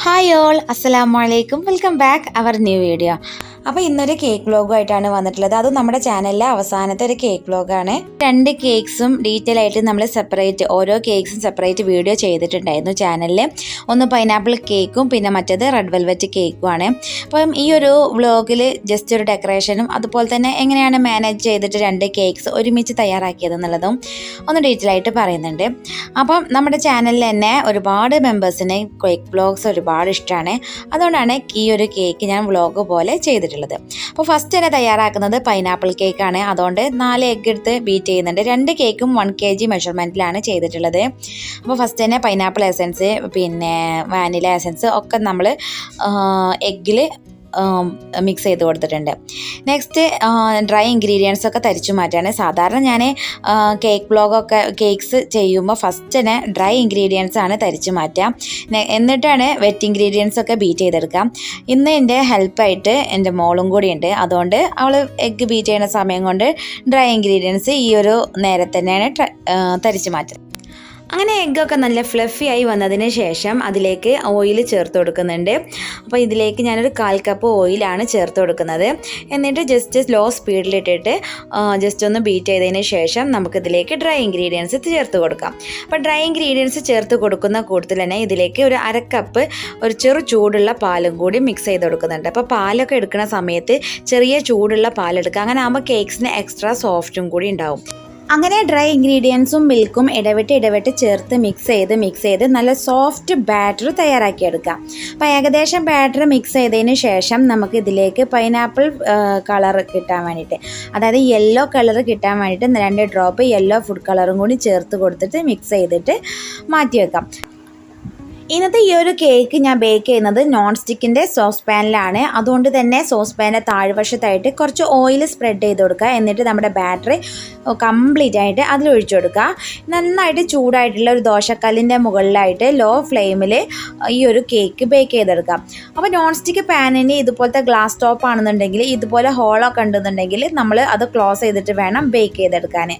Hi all, അസ്സലാമു അലൈക്കും. Welcome back our new video. അപ്പോൾ ഇന്നൊരു കേക്ക് വ്ലോഗുമായിട്ടാണ് വന്നിട്ടുള്ളത്. അത് നമ്മുടെ ചാനലിലെ അവസാനത്തെ ഒരു കേക്ക് വ്ലോഗാണ്. 2 കേക്ക്സും ഡീറ്റെയിൽ ആയിട്ട് നമ്മൾ സെപ്പറേറ്റ് ഓരോ കേക്ക്സും സെപ്പറേറ്റ് വീഡിയോ ചെയ്തിട്ടുണ്ടായിരുന്നു ചാനലിൽ. ഒന്ന് പൈനാപ്പിൾ കേക്കും പിന്നെ മറ്റേത് റെഡ് വെൽവെറ്റ് കേക്കുമാണ്. അപ്പം ഈ ഒരു വ്ലോഗിൽ ജസ്റ്റ് ഒരു ഡെക്കറേഷനും അതുപോലെ തന്നെ എങ്ങനെയാണ് മാനേജ് ചെയ്തിട്ട് 2 കേക്ക്സ് ഒരുമിച്ച് തയ്യാറാക്കിയതെന്നുള്ളതും ഒന്ന് ഡീറ്റെയിൽ ആയിട്ട് പറയുന്നുണ്ട്. അപ്പം നമ്മുടെ ചാനലിൽ തന്നെ ഒരുപാട് മെമ്പേഴ്സിന് കേക്ക് വ്ലോഗ്സ് ഒരുപാട് ഇഷ്ടമാണ്. അതുകൊണ്ടാണ് ഈ ഒരു കേക്ക് ഞാൻ വ്ലോഗ് പോലെ ചെയ്തിട്ടുള്ളത്. അപ്പോൾ ഫസ്റ്റ് തന്നെ തയ്യാറാക്കുന്നത് പൈനാപ്പിൾ കേക്കാണ്. അതുകൊണ്ട് 4 എഗ്ഗ് എടുത്ത് ബീറ്റ് ചെയ്യുന്നുണ്ട്. 2 കേക്കും 1 kg മെഷർമെൻറ്റിലാണ് ചെയ്തിട്ടുള്ളത്. അപ്പോൾ ഫസ്റ്റ് തന്നെ പൈനാപ്പിൾ എസൻസ് പിന്നെ വാനില എസൻസ് ഒക്കെ നമ്മൾ എഗ്ഗിൽ മിക്സ് ചെയ്ത് കൊടുത്തിട്ടുണ്ട്. നെക്സ്റ്റ് ഡ്രൈ ഇൻഗ്രീഡിയൻസ് ഒക്കെ തരിച്ചു മാറ്റാണ്. സാധാരണ ഞാൻ കേക്ക്സ് ചെയ്യുമ്പോൾ ഫസ്റ്റ് തന്നെ ഡ്രൈ ഇൻഗ്രീഡിയൻസ് ആണ് തരിച്ചു മാറ്റുക, എന്നിട്ടാണ് വെറ്റ് ഇൻഗ്രീഡിയൻസ് ഒക്കെ ബീറ്റ് ചെയ്തെടുക്കാം. ഇന്ന് എൻ്റെ ഹെൽപ്പായിട്ട് എൻ്റെ മോളും കൂടി ഉണ്ട്. അതുകൊണ്ട് അവൾ എഗ്ഗ് ബീറ്റ് ചെയ്യുന്ന സമയം കൊണ്ട് ഡ്രൈ ഇൻഗ്രീഡിയൻസ് ഈ ഒരു നേരത്തെ തന്നെയാണ് തരിച്ചു മാറ്റുന്നത്. അങ്ങനെ എഗ്ഗൊക്കെ നല്ല ഫ്ലഫി ആയി വന്നതിന് ശേഷം അതിലേക്ക് ഓയിൽ ചേർത്ത് കൊടുക്കുന്നുണ്ട്. അപ്പോൾ ഇതിലേക്ക് ഞാനൊരു 1/4 കപ്പ് ഓയിലാണ് ചേർത്ത് കൊടുക്കുന്നത്. എന്നിട്ട് ജസ്റ്റ് സ്ലോ സ്പീഡിലിട്ടിട്ട് ജസ്റ്റ് ഒന്ന് ബീറ്റ് ചെയ്തതിന് ശേഷം നമുക്കിതിലേക്ക് ഡ്രൈ ഇൻഗ്രീഡിയൻസ് ചേർത്ത് കൊടുക്കാം. അപ്പോൾ ഡ്രൈ ഇൻഗ്രീഡിയൻസ് ചേർത്ത് കൊടുക്കുന്ന കൂട്ടത്തിൽ തന്നെ ഇതിലേക്ക് ഒരു 1/2 കപ്പ് ഒരു ചെറു ചൂടുള്ള പാലും കൂടി മിക്സ് ചെയ്ത് കൊടുക്കുന്നുണ്ട്. അപ്പോൾ പാലൊക്കെ എടുക്കുന്ന സമയത്ത് ചെറിയ ചൂടുള്ള പാലെടുക്കുക. അങ്ങനെ ആകുമ്പോൾ കേക്ക്സിന് എക്സ്ട്രാ സോഫ്റ്റും കൂടി ഉണ്ടാവും. അങ്ങനെ ഡ്രൈ ഇൻഗ്രീഡിയൻസും മിൽക്കും ഇടവിട്ട് ചേർത്ത് മിക്സ് ചെയ്ത് നല്ല സോഫ്റ്റ് ബാറ്റർ തയ്യാറാക്കിയെടുക്കാം. അപ്പോൾ ഏകദേശം ബാറ്റർ മിക്സ് ചെയ്തതിന് ശേഷം നമുക്ക് ഇതിലേക്ക് പൈനാപ്പിൾ കളർ കിട്ടാൻ വേണ്ടിയിട്ട്, അതായത് യെല്ലോ കളർ കിട്ടാൻ വേണ്ടിയിട്ട് 2 ഡ്രോപ്പ് യെല്ലോ ഫുഡ് കളറും കൂടി ചേർത്ത് കൊടുത്തിട്ട് മിക്സ് ചെയ്തിട്ട് മാറ്റി വെക്കാം. ഇന്നത്തെ ഈ ഒരു കേക്ക് ഞാൻ ബേക്ക് ചെയ്യുന്നത് നോൺ സ്റ്റിക്കിൻ്റെ സോസ് പാനിലാണ്. അതുകൊണ്ട് തന്നെ സോസ് പാനിൻ്റെ താഴ്വശത്തായിട്ട് കുറച്ച് ഓയിൽ സ്പ്രെഡ് ചെയ്ത് കൊടുക്കുക. എന്നിട്ട് നമ്മുടെ ബാറ്ററി കംപ്ലീറ്റ് ആയിട്ട് അതിൽ ഒഴിച്ചു കൊടുക്കുക. നന്നായിട്ട് ചൂടായിട്ടുള്ള ഒരു ദോശക്കല്ലിൻ്റെ മുകളിലായിട്ട് ലോ ഫ്ലെയിമിൽ ഈ ഒരു കേക്ക് ബേക്ക് ചെയ്തെടുക്കാം. അപ്പോൾ നോൺ സ്റ്റിക്ക് പാനിന് ഇതുപോലത്തെ ഗ്ലാസ് ടോപ്പ് ആണെന്നുണ്ടെങ്കിൽ, ഇതുപോലെ ഹോളൊക്കെ ഉണ്ടെന്നുണ്ടെങ്കിൽ നമ്മൾ അത് ക്ലോസ് ചെയ്തിട്ട് വേണം ബേക്ക് ചെയ്തെടുക്കാൻ.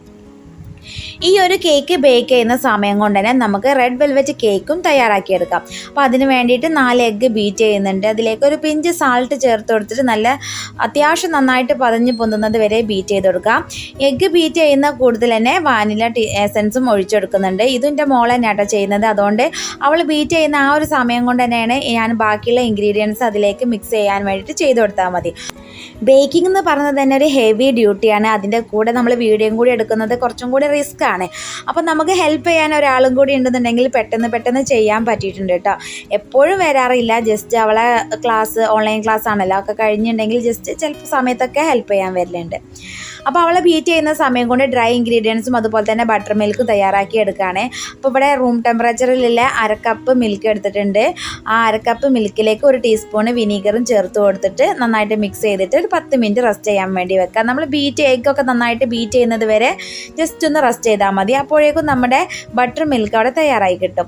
ഈ ഒരു കേക്ക് ബേക്ക് ചെയ്യുന്ന സമയം കൊണ്ട് തന്നെ നമുക്ക് റെഡ് വെൽവെറ്റ് കേക്കും തയ്യാറാക്കിയെടുക്കാം. അപ്പോൾ അതിന് വേണ്ടിയിട്ട് 4 എഗ്ഗ് ബീറ്റ് ചെയ്യുന്നുണ്ട്. അതിലേക്ക് ഒരു പിഞ്ച് സാൾട്ട് ചേർത്ത് കൊടുത്തിട്ട് നല്ല അത്യാവശ്യം നന്നായിട്ട് പതഞ്ഞ് പൊന്തുന്നത് വരെ ബീറ്റ് ചെയ്ത് കൊടുക്കാം. എഗ്ഗ് ബീറ്റ് ചെയ്യുന്ന കൂടുതൽ തന്നെ വാനില എസൻസും ഒഴിച്ചെടുക്കുന്നുണ്ട്. ഇതിൻ്റെ മോൾ തന്നെയാട്ടോ ചെയ്യുന്നത്. അതുകൊണ്ട് അവൾ ബീറ്റ് ചെയ്യുന്ന ആ ഒരു സമയം കൊണ്ട് തന്നെയാണ് ഞാൻ ബാക്കിയുള്ള ഇൻഗ്രീഡിയൻസ് അതിലേക്ക് മിക്സ് ചെയ്യാൻ വേണ്ടിയിട്ട് ചെയ്ത് കൊടുത്താൽ മതി. ബേക്കിംഗ് എന്ന് പറയുന്നത് തന്നെ ഒരു ഹെവി ഡ്യൂട്ടിയാണ്. അതിൻ്റെ കൂടെ നമ്മൾ വീഡിയോയും കൂടി എടുക്കുന്നത് കുറച്ചും കൂടി റിസ്ക് ആണ്. അപ്പം നമുക്ക് ഹെൽപ്പ് ചെയ്യാൻ ഒരാളും കൂടി ഉണ്ടെന്നുണ്ടെങ്കിൽ പെട്ടെന്ന് ചെയ്യാൻ പറ്റിയിട്ടുണ്ട് കേട്ടോ. എപ്പോഴും വരാറില്ല, ജസ്റ്റ് അവളെ ഓൺലൈൻ ക്ലാസ് ആണല്ലോ ഒക്കെ കഴിഞ്ഞിട്ടുണ്ടെങ്കിൽ ജസ്റ്റ് ചിലപ്പോൾ സമയത്തൊക്കെ ഹെൽപ്പ് ചെയ്യാൻ വരലുണ്ട്. അപ്പോൾ അവളെ ബീറ്റ് ചെയ്യുന്ന സമയം കൊണ്ട് ഡ്രൈ ഇൻഗ്രീഡിയൻസും അതുപോലെ തന്നെ ബട്ടർ മിൽക്ക് തയ്യാറാക്കി എടുക്കുകയാണ്. അപ്പോൾ ഇവിടെ റൂം ടെമ്പറേച്ചറിലുള്ള 1/2 കപ്പ് മിൽക്ക് എടുത്തിട്ടുണ്ട്. ആ 1/2 കപ്പ് മിൽക്കിലേക്ക് 1 ടീസ്പൂൺ വിനീഗറും ചേർത്ത് കൊടുത്തിട്ട് നന്നായിട്ട് മിക്സ് ചെയ്തിട്ട് ഒരു 10 മിനിറ്റ് റെസ്റ്റ് ചെയ്യാൻ വേണ്ടി വെക്കാം. നമ്മൾ എഗ്ഗൊക്കെ നന്നായിട്ട് ബീറ്റ് ചെയ്യുന്നത് വരെ ജസ്റ്റ് ഒന്ന് റെസ്റ്റ് ചെയ്താൽ മതി. അപ്പോഴേക്കും നമ്മുടെ ബട്ടർ മിൽക്ക് അവിടെ തയ്യാറായി കിട്ടും.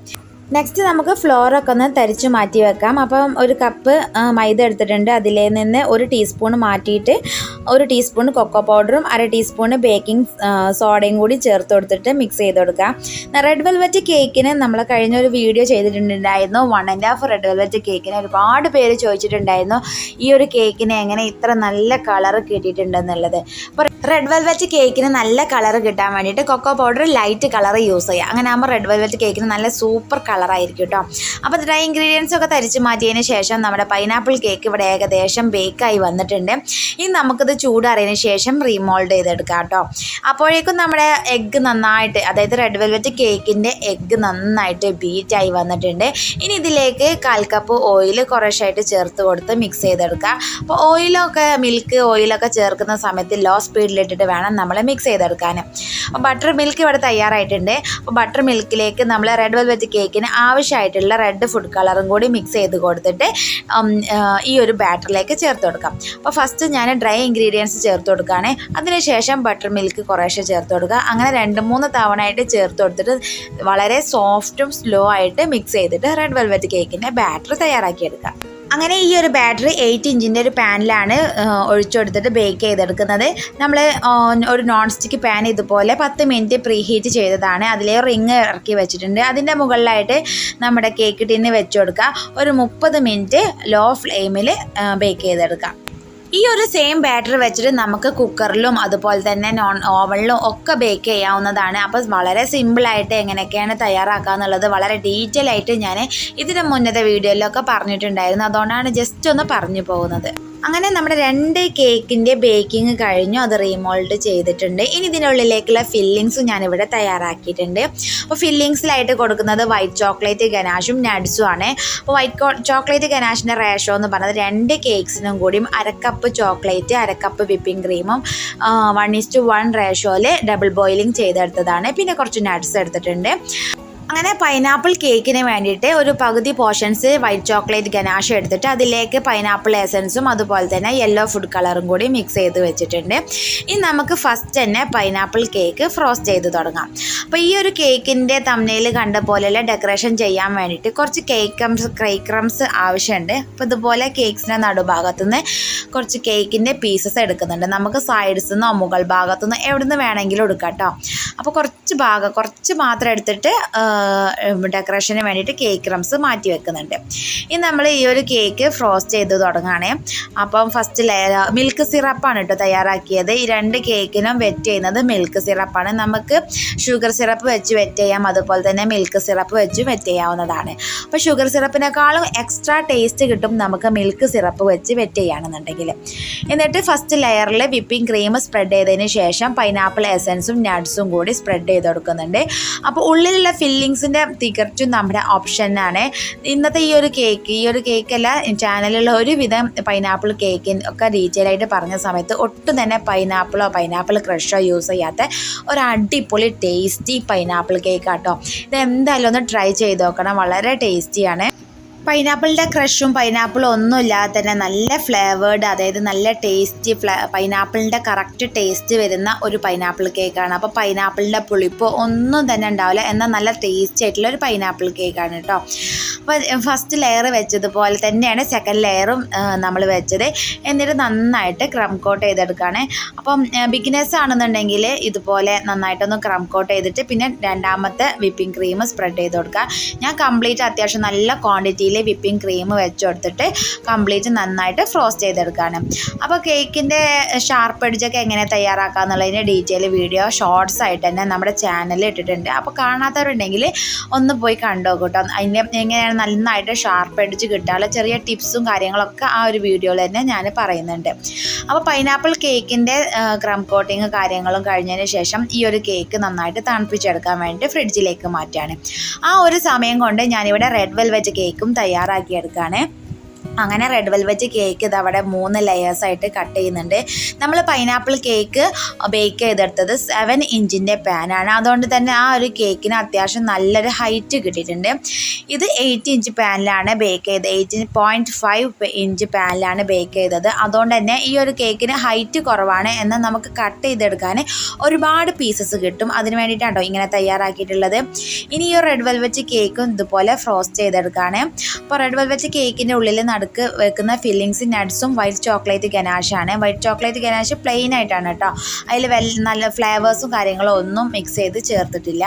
നെക്സ്റ്റ് നമുക്ക് ഫ്ലോറൊക്കെ ഒന്ന് തരിച്ചു മാറ്റി വെക്കാം. അപ്പം 1 കപ്പ് മൈദ എടുത്തിട്ടുണ്ട്. അതിൽ നിന്ന് 1 ടീസ്പൂൺ മാറ്റിയിട്ട് 1 ടീസ്പൂൺ കൊക്കോ പൗഡറും 1/2 ടീസ്പൂൺ ബേക്കിംഗ് സോഡയും കൂടി ചേർത്ത് കൊടുത്തിട്ട് മിക്സ് ചെയ്ത് കൊടുക്കാം. റെഡ് വെൽവെറ്റ് കേക്കിന് നമ്മൾ കഴിഞ്ഞൊരു വീഡിയോ ചെയ്തിട്ടുണ്ടായിരുന്നു. 1.5 റെഡ് വെൽവെറ്റ് കേക്കിന് ഒരുപാട് പേര് ചോദിച്ചിട്ടുണ്ടായിരുന്നു ഈ ഒരു കേക്കിന് എങ്ങനെ ഇത്ര നല്ല കളർ കിട്ടിയിട്ടുണ്ടെന്നുള്ളത്. അപ്പോൾ റെഡ് വെൽവെറ്റ് കേക്കിന് നല്ല കളർ കിട്ടാൻ വേണ്ടിയിട്ട് cocoa powder light colour use ചെയ്യുക. അങ്ങനെ ആകുമ്പോൾ റെഡ് വെൽവെറ്റ് കേക്കിന് നല്ല സൂപ്പർ കളറായിരിക്കും കേട്ടോ. അപ്പോൾ ഡ്രൈ ഇൻഗ്രീഡിയൻസ് ഒക്കെ തരിച്ചു മാറ്റിയതിന് ശേഷം നമ്മുടെ പൈനാപ്പിൾ കേക്ക് ഇവിടെ ഏകദേശം ബേക്കായി വന്നിട്ടുണ്ട്. ഇനി നമുക്കിത് ചൂടാറിയതിന് ശേഷം റീമോൾഡ് ചെയ്തെടുക്കാം കേട്ടോ. അപ്പോഴേക്കും നമ്മുടെ എഗ്ഗ് നന്നായിട്ട്, അതായത് റെഡ് വെൽവെറ്റ് കേക്കിൻ്റെ എഗ്ഗ് നന്നായിട്ട് ബീറ്റായി വന്നിട്ടുണ്ട്. ഇനി ഇതിലേക്ക് 1/4 കപ്പ് ഓയിൽ കുറേശ്ശായിട്ട് ചേർത്ത് കൊടുത്ത് മിക്സ് ചെയ്തെടുക്കുക. അപ്പോൾ മിൽക്ക് ഓയിലൊക്കെ ചേർക്കുന്ന സമയത്ത് ലോ സ്പീഡിലിട്ടിട്ട് വേണം നമ്മൾ മിക്സ് ചെയ്തെടുക്കാൻ. അപ്പോൾ ബട്ടർ മിൽക്ക് ഇവിടെ തയ്യാറായിട്ടുണ്ട്. അപ്പോൾ ബട്ടർ മിൽക്കിലേക്ക് നമ്മൾ റെഡ് വെൽവെറ്റ് കേക്കിന് ആവശ്യമായിട്ടുള്ള റെഡ് ഫുഡ് കളറും കൂടി മിക്സ് ചെയ്ത് കൊടുത്തിട്ട് ഈ ഒരു ബാറ്ററിലേക്ക് ചേർത്ത് കൊടുക്കാം. അപ്പോൾ ഫസ്റ്റ് ഞാൻ ഡ്രൈ ഇൻഗ്രീഡിയൻസ് ചേർത്ത് കൊടുക്കുകയാണ്. അതിനുശേഷം ബട്ടർ മിൽക്ക് കുറേശ്ശെ ചേർത്ത് കൊടുക്കുക. അങ്ങനെ 2-3 തവണ ആയിട്ട് ചേർത്ത് കൊടുത്തിട്ട് വളരെ സോഫ്റ്റും സ്ലോ ആയിട്ട് മിക്സ് ചെയ്തിട്ട് റെഡ് വെൽവെറ്റ് കേക്കിൻ്റെ ബാറ്റർ തയ്യാറാക്കിയെടുക്കാം. അങ്ങനെ ഈ ഒരു ബാറ്ററി 8 ഇഞ്ചിൻ്റെ ഒരു പാനിലാണ് ഒഴിച്ചു കൊടുത്തിട്ട് ബേക്ക് ചെയ്തെടുക്കുന്നത്. നമ്മൾ ഒരു നോൺ സ്റ്റിക്ക് പാൻ ഇതുപോലെ 10 മിനിറ്റ് പ്രീ ഹീറ്റ് ചെയ്തതാണ്. അതിലെ റിങ് ഇറക്കി വെച്ചിട്ടുണ്ട്. അതിൻ്റെ മുകളിലായിട്ട് നമ്മുടെ കേക്ക് ടിന്ന് വെച്ച് കൊടുക്കുക. ഒരു 30 മിനിറ്റ് ലോ ഫ്ലെയിമിൽ ബേക്ക് ചെയ്തെടുക്കാം. ഈ ഒരു സെയിം ബാറ്റർ വെച്ചിട്ട് നമുക്ക് കുക്കറിലും അതുപോലെ തന്നെ ഓവനിലും ഒക്കെ ബേക്ക് ചെയ്യാവുന്നതാണ്. അപ്പോൾ വളരെ സിമ്പിളായിട്ട് എങ്ങനെയൊക്കെയാണ് തയ്യാറാക്കുക എന്നുള്ളത് വളരെ ഡീറ്റെയിൽ ആയിട്ട് ഞാൻ ഇതിന് മുന്നത്തെ വീഡിയോയിലൊക്കെ പറഞ്ഞിട്ടുണ്ടായിരുന്നു. അതുകൊണ്ടാണ് ജസ്റ്റ് ഒന്ന് പറഞ്ഞു പോകുന്നത്. അങ്ങനെ നമ്മുടെ 2 കേക്കിൻ്റെ ബേക്കിംഗ് കഴിഞ്ഞു. അത് റീമോൾഡ് ചെയ്തിട്ടുണ്ട്. ഇനി ഇതിനുള്ളിലേക്കുള്ള ഫില്ലിങ്സും ഞാനിവിടെ തയ്യാറാക്കിയിട്ടുണ്ട്. അപ്പോൾ ഫില്ലിങ്സിലായിട്ട് കൊടുക്കുന്നത് വൈറ്റ് ചോക്ലേറ്റ് ഗനാഷും നട്ട്സും ആണ്. അപ്പോൾ വൈറ്റ് ചോക്ലേറ്റ് ഗനാഷിൻ്റെ റേഷ്യോ എന്ന് പറഞ്ഞത് 2 കേക്ക്സിനും കൂടിയും 1 കപ്പ് ചോക്ലേറ്റ് 1 കപ്പ് വിപ്പിംഗ് ക്രീമും 1:1 റേഷ്യോയിൽ ഡബിൾ ബോയിലിംഗ് ചെയ്തെടുത്തതാണ്. പിന്നെ കുറച്ച് നട്ട്സ് എടുത്തിട്ടുണ്ട്. അങ്ങനെ പൈനാപ്പിൾ കേക്കിന് വേണ്ടിയിട്ട് ഒരു പകുതി പോർഷൻസ് വൈറ്റ് ചോക്ലേറ്റ് ഗനാഷ് എടുത്തിട്ട് അതിലേക്ക് പൈനാപ്പിൾ എസൻസും അതുപോലെ തന്നെ യെല്ലോ ഫുഡ് കളറും കൂടി മിക്സ് ചെയ്ത് വെച്ചിട്ടുണ്ട്. ഇനി നമുക്ക് ഫസ്റ്റ് തന്നെ പൈനാപ്പിൾ കേക്ക് ഫ്രോസ്റ്റ് ചെയ്ത് തുടങ്ങാം. അപ്പോൾ ഈ ഒരു കേക്കിൻ്റെ തംബ്നെയിൽ കണ്ട പോലെയുള്ള ഡെക്കറേഷൻ ചെയ്യാൻ വേണ്ടിയിട്ട് കുറച്ച് കേക്ക് ക്രംസ് ആവശ്യമുണ്ട്. അപ്പോൾ ഇതുപോലെ കേക്ക്സിൻ്റെ നടുഭാഗത്തുനിന്ന് കുറച്ച് കേക്കിൻ്റെ പീസസ് എടുക്കുന്നുണ്ട്. നമുക്ക് സൈഡ്സ് നിന്നോ മുകൾ ഭാഗത്തുനിന്നോ എവിടെ നിന്ന് വേണമെങ്കിലും എടുക്കാം കേട്ടോ. അപ്പോൾ കുറച്ച് മാത്രം എടുത്തിട്ട് ഡെക്കറേഷന് വേണ്ടിയിട്ട് കേക്ക് ക്രംസ് മാറ്റി വെക്കുന്നുണ്ട്. ഇനി നമ്മൾ ഈ ഒരു കേക്ക് ഫ്രോസ്റ്റ് ചെയ്ത് തുടങ്ങുകയാണ്. അപ്പം ഫസ്റ്റ് ലെയർ മിൽക്ക് സിറപ്പാണ് കേട്ടോ തയ്യാറാക്കിയത്. ഈ 2 കേക്കിനും വെറ്റ് ചെയ്യുന്നത് മിൽക്ക് സിറപ്പാണ്. നമുക്ക് ഷുഗർ സിറപ്പ് വെച്ച് വെറ്റ് ചെയ്യാം, അതുപോലെ തന്നെ മിൽക്ക് സിറപ്പ് വെച്ച് വെറ്റ് ചെയ്യാവുന്നതാണ്. അപ്പോൾ ഷുഗർ സിറപ്പിനേക്കാളും എക്സ്ട്രാ ടേസ്റ്റ് കിട്ടും നമുക്ക് മിൽക്ക് സിറപ്പ് വെച്ച് വെറ്റ് ചെയ്യുകയാണെന്നുണ്ടെങ്കിൽ. എന്നിട്ട് ഫസ്റ്റ് ലെയറിൽ വിപ്പിംഗ് ക്രീം സ്പ്രെഡ് ചെയ്തതിന് ശേഷം പൈനാപ്പിൾ എസൻസും നട്ട്സും കൂടി സ്പ്രെഡ് ചെയ്ത് കൊടുക്കുന്നുണ്ട്. അപ്പോൾ ഉള്ളിലുള്ള ഫില്ലിങ്സിൻ്റെ തികച്ചും നമ്മുടെ ഓപ്ഷനാണ്. ഇന്നത്തെ ഈ ഒരു കേക്കല്ല ചാനലിലുള്ള ഒരുവിധം പൈനാപ്പിൾ കേക്കിൻ ഒക്കെ ഡീറ്റെയിൽ ആയിട്ട് പറഞ്ഞ സമയത്ത് ഒട്ടും തന്നെ പൈനാപ്പിൾ ക്രഷോ യൂസ് ചെയ്യാത്ത ഒരു അടിപൊളി ടേസ്റ്റി പൈനാപ്പിൾ കേക്ക് ആട്ടോ. ഇത് എന്തായാലും ഒന്ന് ട്രൈ ചെയ്ത് നോക്കണം. വളരെ ടേസ്റ്റിയാണ്. പൈനാപ്പിളിൻ്റെ ക്രഷും പൈനാപ്പിളും ഒന്നും ഇല്ലാതെ തന്നെ നല്ല ഫ്ലേവേർഡ്, അതായത് നല്ല ടേസ്റ്റി പൈനാപ്പിളിൻ്റെ കറക്റ്റ് ടേസ്റ്റ് വരുന്ന ഒരു പൈനാപ്പിൾ കേക്കാണ്. അപ്പോൾ പൈനാപ്പിളിൻ്റെ പുളിപ്പോ ഒന്നും തന്നെ ഉണ്ടാവില്ല, എന്നാൽ നല്ല ടേസ്റ്റി ആയിട്ടുള്ള ഒരു പൈനാപ്പിൾ കേക്കാണ് കേട്ടോ. അപ്പോൾ ഫസ്റ്റ് ലെയർ വെച്ചതുപോലെ തന്നെയാണ് സെക്കൻഡ് ലെയറും നമ്മൾ വെച്ചത്. എന്നിട്ട് നന്നായിട്ട് ക്രം കോട്ട് ചെയ്തെടുക്കുകയാണ്. അപ്പം ബിഗിനേഴ്സ് ആണെന്നുണ്ടെങ്കിൽ ഇതുപോലെ നന്നായിട്ടൊന്ന് ക്രം കോട്ട് ചെയ്തിട്ട് പിന്നെ രണ്ടാമത്തെ വിപ്പിംഗ് ക്രീം സ്പ്രെഡ് ചെയ്ത് കൊടുക്കുക. ഞാൻ കംപ്ലീറ്റ് അത്യാവശ്യം നല്ല ക്വാണ്ടിറ്റിയിൽ വിപ്പിംഗ് ക്രീം വെച്ച് കൊടുത്തിട്ട് കംപ്ലീറ്റ് നന്നായിട്ട് ഫ്രോസ്റ്റ് ചെയ്തെടുക്കുകയാണ്. അപ്പോൾ കേക്കിൻ്റെ ഷാർപ്പ് എഡ്ജൊക്കെ എങ്ങനെ തയ്യാറാക്കുക എന്നുള്ളതിൻ്റെ ഡീറ്റെയിൽ വീഡിയോ ഷോർട്സ് ആയിട്ട് തന്നെ നമ്മുടെ ചാനലിൽ ഇട്ടിട്ടുണ്ട്. അപ്പോൾ കാണാത്തവരുണ്ടെങ്കിൽ ഒന്ന് പോയി കണ്ടു കേട്ടോ. അതിൻ്റെ എങ്ങനെയാണ് നന്നായിട്ട് ഷാർപ്പ് എഡ്ജ് കിട്ടാനുള്ള ചെറിയ ടിപ്സും കാര്യങ്ങളൊക്കെ ആ ഒരു വീഡിയോയിൽ തന്നെ ഞാൻ പറയുന്നുണ്ട്. അപ്പോൾ പൈനാപ്പിൾ കേക്കിൻ്റെ ക്രം കോട്ടിങ് കാര്യങ്ങളും കഴിഞ്ഞതിന് ശേഷം ഈ ഒരു കേക്ക് നന്നായിട്ട് തണുപ്പിച്ചെടുക്കാൻ വേണ്ടിയിട്ട് ഫ്രിഡ്ജിലേക്ക് മാറ്റുകയാണ്. ആ ഒരു സമയം കൊണ്ട് ഞാനിവിടെ റെഡ് വെൽവെറ്റ് കേക്കും തയ്യാറാക്കിയെടുക്കുകയാണ്. അങ്ങനെ റെഡ് വെൽവെറ്റ് കേക്ക് ഇതവിടെ 3 ലെയേഴ്സായിട്ട് കട്ട് ചെയ്യുന്നുണ്ട്. നമ്മൾ പൈനാപ്പിൾ കേക്ക് ബേക്ക് ചെയ്തെടുത്തത് 7 ഇഞ്ചിൻ്റെ പാനാണ്. അതുകൊണ്ട് തന്നെ ആ ഒരു കേക്കിന് അത്യാവശ്യം നല്ലൊരു ഹൈറ്റ് കിട്ടിയിട്ടുണ്ട്. ഇത് 8 ഇഞ്ച് പാനിലാണ് ബേക്ക് ചെയ്തത്. 8.5 ഇഞ്ച് പാനിലാണ് ബേക്ക് ചെയ്തത്. അതുകൊണ്ട് തന്നെ ഈ ഒരു കേക്കിന് ഹൈറ്റ് കുറവാണ്, എന്നാൽ നമുക്ക് കട്ട് ചെയ്തെടുക്കാൻ ഒരുപാട് പീസസ് കിട്ടും. അതിന് വേണ്ടിയിട്ടാണ് ഇങ്ങനെ തയ്യാറാക്കിയിട്ടുള്ളത്. ഇനി ഈ റെഡ് വെൽവെറ്റ് കേക്കും ഇതുപോലെ ഫ്രോസ്റ്റ് ചെയ്തെടുക്കുകയാണ്. അപ്പോൾ റെഡ് വെൽവെറ്റ് കേക്കിൻ്റെ ഉള്ളിൽ വെക്കുന്ന ഫില്ലിങ്സ് നട്ട്സും വൈറ്റ് ചോക്ലേറ്റ് ഗനാഷാണ്. വൈറ്റ് ചോക്ലേറ്റ് ഗനാഷ് പ്ലെയിൻ ആയിട്ടാണ് കേട്ടോ. അതിൽ നല്ല ഫ്ലേവേഴ്സും കാര്യങ്ങളും ഒന്നും മിക്സ് ചെയ്ത് ചേർത്തിട്ടില്ല.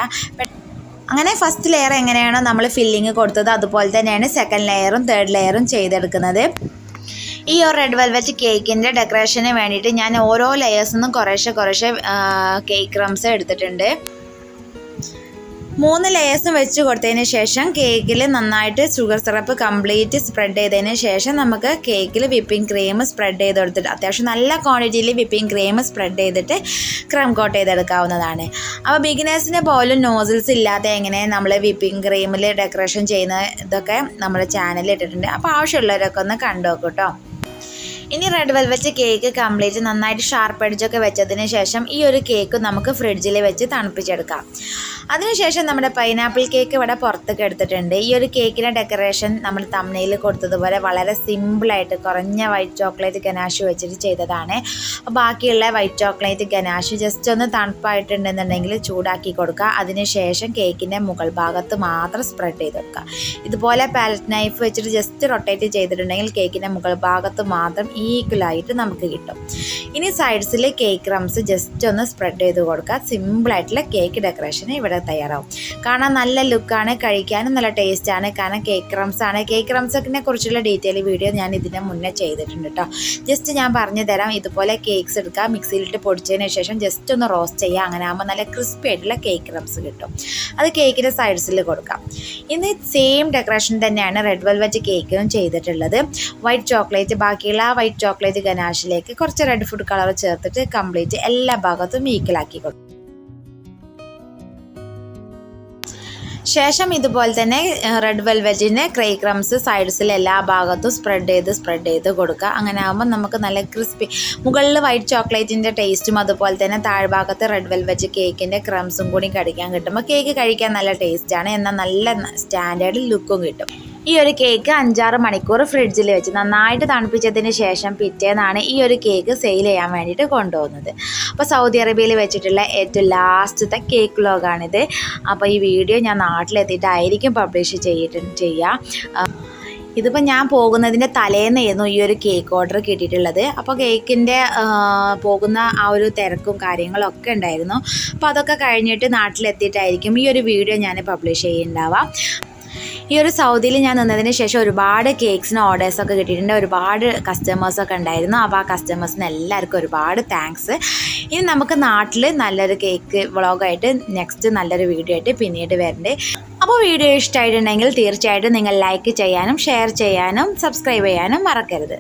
അങ്ങനെ ഫസ്റ്റ് ലെയർ എങ്ങനെയാണോ നമ്മൾ ഫില്ലിങ് കൊടുത്തത് അതുപോലെ തന്നെയാണ് സെക്കൻഡ് ലെയറും തേർഡ് ലെയറും ചെയ്തെടുക്കുന്നത്. ഈ ഒരു റെഡ് വെൽവെറ്റ് കേക്കിൻ്റെ ഡെക്കറേഷന് വേണ്ടിയിട്ട് ഞാൻ ഓരോ ലെയേഴ്സിൽ നിന്നും കുറേശ്ശെ കേക്ക് ക്രംസ് എടുത്തിട്ടുണ്ട്. 3 ലെയേഴ്സും വെച്ച് കൊടുത്തതിന് ശേഷം കേക്കിൽ നന്നായിട്ട് ഷുഗർ സിറപ്പ് കംപ്ലീറ്റ് സ്പ്രെഡ് ചെയ്തതിന് ശേഷം നമുക്ക് കേക്കിൽ വിപ്പിംഗ് ക്രീം സ്പ്രെഡ് ചെയ്ത് കൊടുത്തിട്ട് അത്യാവശ്യം നല്ല ക്വാണ്ടിറ്റിയിൽ വിപ്പിംഗ് ക്രീം സ്പ്രെഡ് ചെയ്തിട്ട് ക്രം കോട്ട് ചെയ്തെടുക്കാവുന്നതാണ്. അപ്പോൾ ബിഗിനേഴ്സിന് പോലും നോസിൽസ് ഇല്ലാതെ എങ്ങനെ നമ്മൾ വിപ്പിംഗ് ക്രീമിൽ ഡെക്കറേഷൻ ചെയ്യുന്ന ഇതൊക്കെ നമ്മുടെ ചാനലിൽ ഇട്ടിട്ടുണ്ട്. അപ്പോൾ ആവശ്യമുള്ളവരൊക്കെ ഒന്ന് കണ്ടു നോക്കൂ കേട്ടോ. ഇനി റെഡ് വെൽവെറ്റ് കേക്ക് കംപ്ലീറ്റ് നന്നായിട്ട് ഷാർപ്പ് എഡ്ജൊക്കെ വെച്ചതിന് ശേഷം ഈ ഒരു കേക്ക് നമുക്ക് ഫ്രിഡ്ജിൽ വെച്ച് തണുപ്പിച്ചെടുക്കാം. അതിനുശേഷം നമ്മുടെ പൈനാപ്പിൾ കേക്ക് ഇവിടെ പുറത്തേക്ക് എടുത്തിട്ടുണ്ട്. ഈ ഒരു കേക്കിൻ്റെ ഡെക്കറേഷൻ നമ്മൾ തംബ്നെയിൽ കൊടുത്തതുപോലെ വളരെ സിമ്പിളായിട്ട് കുറഞ്ഞ വൈറ്റ് ചോക്ലേറ്റ് ഗനാഷ് വെച്ചിട്ട് ചെയ്തതാണ്. ബാക്കിയുള്ള വൈറ്റ് ചോക്ലേറ്റ് ഗനാഷ് ജസ്റ്റ് ഒന്ന് തണുപ്പായിട്ടുണ്ടെന്നുണ്ടെങ്കിൽ ചൂടാക്കി കൊടുക്കുക. അതിനുശേഷം കേക്കിൻ്റെ മുകൾ ഭാഗത്ത് മാത്രം സ്പ്രെഡ് ചെയ്ത് കൊടുക്കുക. ഇതുപോലെ പാലറ്റ് നൈഫ് വെച്ചിട്ട് ജസ്റ്റ് റൊട്ടേറ്റ് ചെയ്തിട്ടുണ്ടെങ്കിൽ കേക്കിൻ്റെ മുകൾ ഭാഗത്ത് മാത്രം ഈക്വലായിട്ട് നമുക്ക് കിട്ടും. ഇനി സൈഡ്സിൽ കേക്ക് ക്രംസ് ജസ്റ്റ് ഒന്ന് സ്പ്രെഡ് ചെയ്ത് കൊടുക്കുക. സിമ്പിളായിട്ടുള്ള കേക്ക് ഡെക്കറേഷൻ ഇവിടെ തയ്യാറാവും. കാണാൻ നല്ല ലുക്കാണ്, കഴിക്കാനും നല്ല ടേസ്റ്റാണ്. കാരണം കേക്ക് ക്രംസ് ആണ്. കേക്ക് ക്രംസിനെ കുറിച്ചുള്ള ഡീറ്റെയിൽ വീഡിയോ ഞാൻ ഇതിന് മുന്നേ ചെയ്തിട്ടുണ്ട് കേട്ടോ. ജസ്റ്റ് ഞാൻ പറഞ്ഞു തരാം. ഇതുപോലെ കേക്ക്സ് എടുക്കുക, മിക്സിയിലിട്ട് പൊടിച്ചതിന് ശേഷം ജസ്റ്റ് ഒന്ന് റോസ്റ്റ് ചെയ്യുക. അങ്ങനെ ആകുമ്പോൾ നല്ല ക്രിസ്പി ആയിട്ടുള്ള കേക്ക് ക്രംസ് കിട്ടും. അത് കേക്കിൻ്റെ സൈഡ്സിൽ കൊടുക്കാം. ഇന്ന് സെയിം ഡെക്കറേഷൻ തന്നെയാണ് റെഡ് വെൽവെറ്റ് കേക്കിനും ചെയ്തിട്ടുള്ളത്. വൈറ്റ് ചോക്ലേറ്റ്, ബാക്കിയുള്ള ആ വൈറ്റ് ചോക്ലേറ്റ് ഗനാഷിലേക്ക് കുറച്ച് റെഡ് ഫുഡ് കളർ ചേർത്തിട്ട് കംപ്ലീറ്റ് എല്ലാ ഭാഗത്തും ഈക്വലാക്കി കൊടുക്കും. ശേഷം ഇതുപോലെ തന്നെ റെഡ് വെൽവെറ്റിന് ക്രേ ക്രംസ് സൈഡ്സിൽ എല്ലാ ഭാഗത്തും സ്പ്രെഡ് ചെയ്ത് കൊടുക്കുക. അങ്ങനെ ആകുമ്പോൾ നമുക്ക് നല്ല ക്രിസ്പി, മുകളിൽ വൈറ്റ് ചോക്ലേറ്റിൻ്റെ ടേസ്റ്റും അതുപോലെ തന്നെ താഴ്ഭാഗത്ത് റെഡ് വെൽവെറ്റ് കേക്കിൻ്റെ ക്രംസും കൂടി കഴിക്കാൻ കിട്ടുമ്പോൾ കേക്ക് കഴിക്കാൻ നല്ല ടേസ്റ്റാണ്. എന്നാൽ നല്ല സ്റ്റാൻഡേർഡ് ലുക്കും കിട്ടും. ഈ ഒരു കേക്ക് 5-6 മണിക്കൂർ ഫ്രിഡ്ജിൽ വെച്ച് നന്നായിട്ട് തണുപ്പിച്ചതിന് ശേഷം പിറ്റേന്നാണ് ഈ ഒരു കേക്ക് സെയിൽ ചെയ്യാൻ വേണ്ടിയിട്ട് കൊണ്ടുപോകുന്നത്. അപ്പോൾ സൗദി അറേബ്യയിൽ വെച്ചിട്ടുള്ള ഏറ്റവും ലാസ്റ്റത്തെ കേക്ക് വ്ലോഗാണിത്. അപ്പോൾ ഈ വീഡിയോ ഞാൻ നാട്ടിലെത്തിയിട്ടായിരിക്കും പബ്ലിഷ് ചെയ്യുക. ഇതിപ്പോൾ ഞാൻ പോകുന്നതിൻ്റെ തലേന്നായിരുന്നു ഈ ഒരു കേക്ക് ഓർഡർ കിട്ടിയിട്ടുള്ളത്. അപ്പോൾ കേക്കിൻ്റെ പോകുന്ന ആ ഒരു തിരക്കും കാര്യങ്ങളൊക്കെ ഉണ്ടായിരുന്നു. അപ്പോൾ അതൊക്കെ കഴിഞ്ഞിട്ട് നാട്ടിലെത്തിയിട്ടായിരിക്കും ഈ ഒരു വീഡിയോ ഞാൻ പബ്ലിഷ് ചെയ്യുന്നുണ്ടാവുക. ഈ ഒരു സൗദിയിൽ ഞാൻ നിന്നതിന് ശേഷം ഒരുപാട് കേക്ക്സിന് ഓർഡേഴ്സൊക്കെ കിട്ടിയിട്ടുണ്ട്. ഒരുപാട് കസ്റ്റമേഴ്സൊക്കെ ഉണ്ടായിരുന്നു. അപ്പോൾ ആ കസ്റ്റമേഴ്സിന് എല്ലാവർക്കും ഒരുപാട് താങ്ക്സ്. ഇനി നമുക്ക് നാട്ടിൽ നല്ലൊരു കേക്ക് വ്ളോഗായിട്ട് നെക്സ്റ്റ് നല്ലൊരു വീഡിയോ ആയിട്ട് പിന്നീട് വരണ്ടേ. അപ്പോൾ വീഡിയോ ഇഷ്ടമായിട്ടുണ്ടെങ്കിൽ തീർച്ചയായിട്ടും നിങ്ങൾ ലൈക്ക് ചെയ്യാനും ഷെയർ ചെയ്യാനും സബ്സ്ക്രൈബ് ചെയ്യാനും മറക്കരുത്.